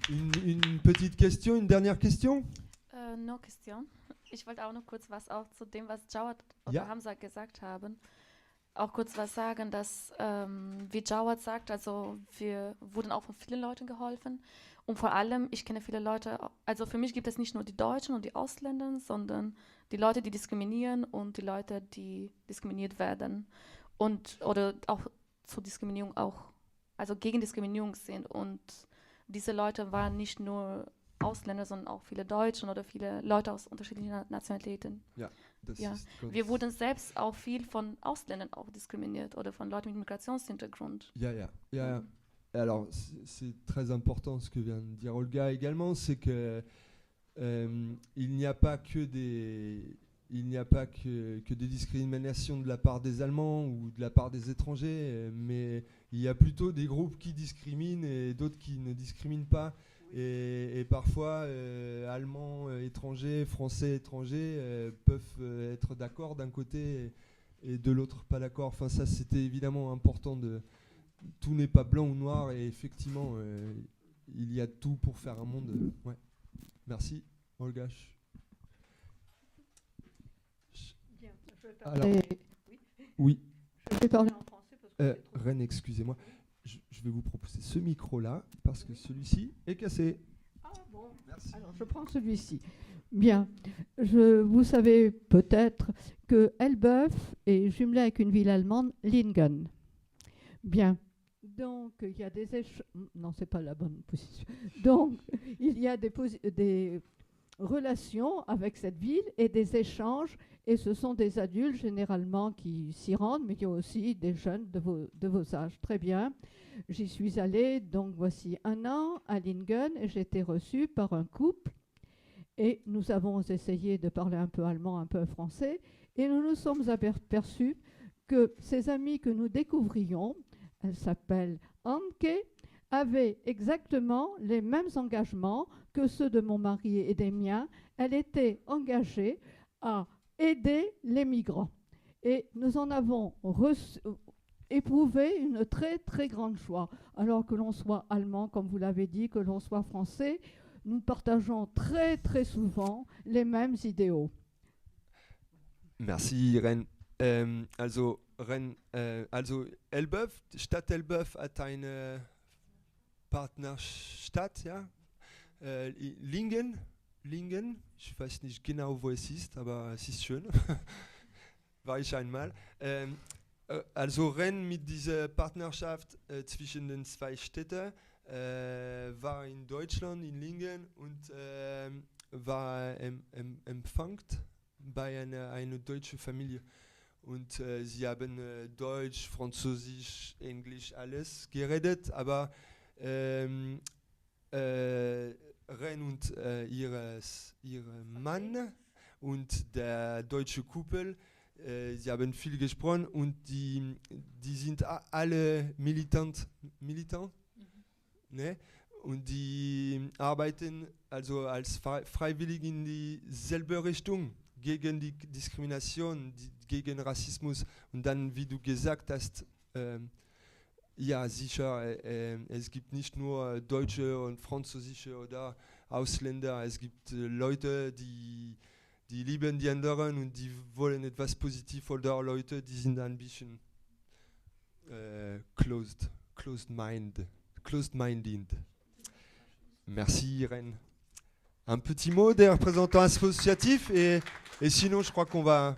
Une petite question, une dernière question? No question. Ich wollte auch noch kurz was auch zu dem, was Jawad oder Hamza gesagt haben, auch kurz was sagen, dass, wie Jawad sagt, also wir wurden auch von vielen Leuten geholfen und vor allem, ich kenne viele Leute, also für mich gibt es nicht nur die Deutschen und die Ausländer, sondern die Leute, die diskriminieren und die Leute, die diskriminiert werden und oder auch zur Diskriminierung auch, also gegen Diskriminierung sind und diese Leute waren nicht nur Ausländer, sondern auch viele Deutsche oder viele Leute aus unterschiedlichen Nationalitäten. Ja, das ist wir wurden selbst auch viel von Ausländern auch diskriminiert oder von Leuten mit Migrationshintergrund. Ja. Alors, c'est très important ce que vient de dire Olga également, c'est que il n'y a pas que des discriminations de la part des Allemands ou de la part des étrangers, mais il y a plutôt des groupes qui discriminent et d'autres qui ne discriminent pas. Et parfois, Allemands étrangers, Français étrangers peuvent être d'accord d'un côté et de l'autre pas d'accord. Enfin, ça, c'était évidemment important. Tout n'est pas blanc ou noir, et effectivement, il y a tout pour faire un monde. Ouais. Merci, Olga. Alors, oui. Je vais parler en français. Reine, excusez-moi. Je vais vous proposer ce micro-là, parce que celui-ci est cassé. Ah bon. Merci. Alors, je prends celui-ci. Bien. Vous savez peut-être que Elbeuf est jumelé avec une ville allemande, Lingen. Bien. Donc, il y a des non, c'est pas la bonne position. Donc, il y a des relations avec cette ville et des échanges. Et ce sont des adultes généralement qui s'y rendent, mais il y a aussi des jeunes de vos âges. Très bien. J'y suis allée, donc voici 1 an à Lingen, et j'ai été reçue par un couple. Et nous avons essayé de parler un peu allemand, un peu français. Et nous nous sommes aperçus que ces amis que nous découvrions, elle s'appelle Anke, avaient exactement les mêmes engagements que ceux de mon mari et des miens. Elle était engagée à aider les migrants. Et nous en avons éprouvé une très, très grande joie. Alors que l'on soit allemand, comme vous l'avez dit, que l'on soit français, nous partageons très, très souvent les mêmes idéaux. Merci, Irène. Also Elbeuf, Stadt Elbeuf hat eine Partnerstadt, ja? Lingen, ich weiß nicht genau, wo es ist, aber es ist schön. War ich einmal. Also Rennes mit dieser Partnerschaft zwischen den 2 Städten war in Deutschland, in Lingen, und war empfangt bei einer deutschen Familie. Und sie haben Deutsch, Französisch, Englisch, alles geredet, aber Ren und ihr Mann und der deutsche Kuppel, sie haben viel gesprochen, und die sind alle militant, ne? Und die arbeiten also als freiwillig in dieselbe Richtung, gegen die Diskrimination, gegen Rassismus. Und dann, wie du gesagt hast, ja, sicher, es gibt nicht nur Deutsche und Französische oder Ausländer, es gibt Leute, die lieben die anderen und die wollen etwas Positives, oder Leute, die sind ein bisschen closed-minded. Merci, Irène. Un petit mot des représentants associatifs, et sinon je crois qu'on va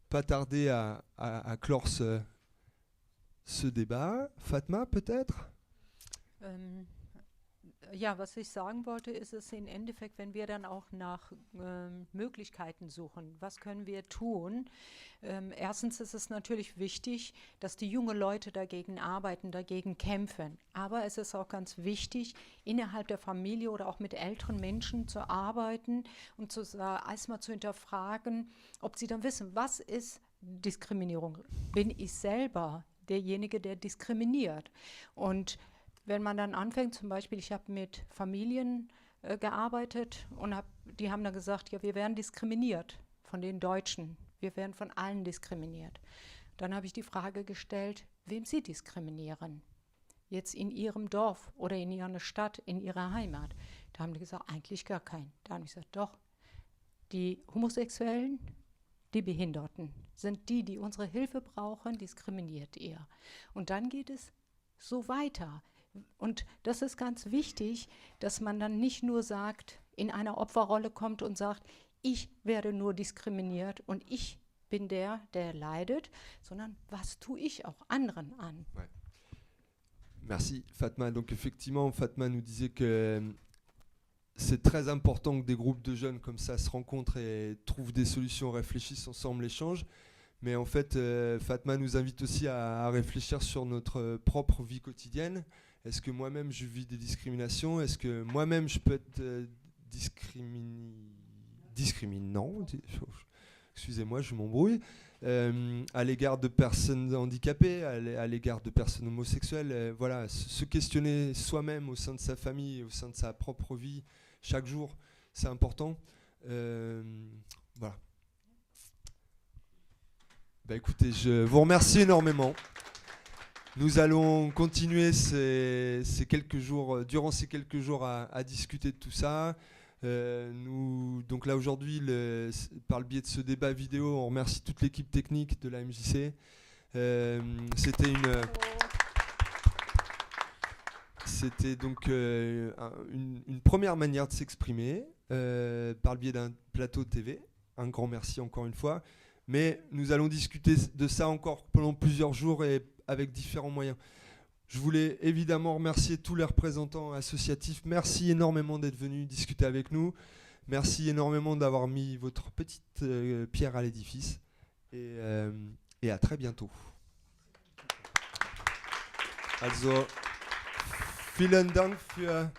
pas tarder à clore ce débat. Fatma, peut-être? Ja, was ich sagen wollte, ist es im Endeffekt, wenn wir dann auch nach Möglichkeiten suchen, was können wir tun? Erstens ist es natürlich wichtig, dass die jungen Leute dagegen arbeiten, dagegen kämpfen. Aber es ist auch ganz wichtig, innerhalb der Familie oder auch mit älteren Menschen zu arbeiten und erstmal zu hinterfragen, ob sie dann wissen, was ist Diskriminierung? Bin ich selber derjenige, der diskriminiert? Und wenn man dann anfängt, zum Beispiel, ich habe mit Familien gearbeitet und die haben dann gesagt, ja, wir werden diskriminiert von den Deutschen, wir werden von allen diskriminiert. Dann habe ich die Frage gestellt, wem sie diskriminieren, jetzt in ihrem Dorf oder in ihrer Stadt, in ihrer Heimat. Da haben die gesagt, eigentlich gar keinen. Da habe ich gesagt, doch, die Homosexuellen, die Behinderten sind die unsere Hilfe brauchen, diskriminiert ihr. Und dann geht es so weiter. Und das ist ganz wichtig, dass man dann nicht nur sagt, in einer Opferrolle kommt und sagt, ich werde nur diskriminiert und ich bin der leidet, sondern was tue ich auch anderen an. Ouais. Merci Fatma. Donc effectivement, Fatma nous disait que c'est très important que des groupes de jeunes comme ça se rencontrent et trouvent des solutions, réfléchissent ensemble, échangent. Mais en fait, Fatma nous invite aussi à réfléchir sur notre propre vie quotidienne. Est-ce que moi-même je vis des discriminations? Est-ce que moi-même je peux être discriminant? Excusez-moi, je m'embrouille. À l'égard de personnes handicapées, à l'égard de personnes homosexuelles. Voilà, se questionner soi-même au sein de sa famille, au sein de sa propre vie, chaque jour, c'est important. Voilà. Bah écoutez, je vous remercie énormément. Nous allons continuer ces quelques jours, durant ces quelques jours à discuter de tout ça. Donc là aujourd'hui, par le biais de ce débat vidéo, on remercie toute l'équipe technique de la MJC. C'était donc une première manière de s'exprimer par le biais d'un plateau TV. Un grand merci encore une fois. Mais nous allons discuter de ça encore pendant plusieurs jours et avec différents moyens. Je voulais évidemment remercier tous les représentants associatifs. Merci énormément d'être venus discuter avec nous. Merci énormément d'avoir mis votre petite pierre à l'édifice. Et à très bientôt. Also, vielen Dank für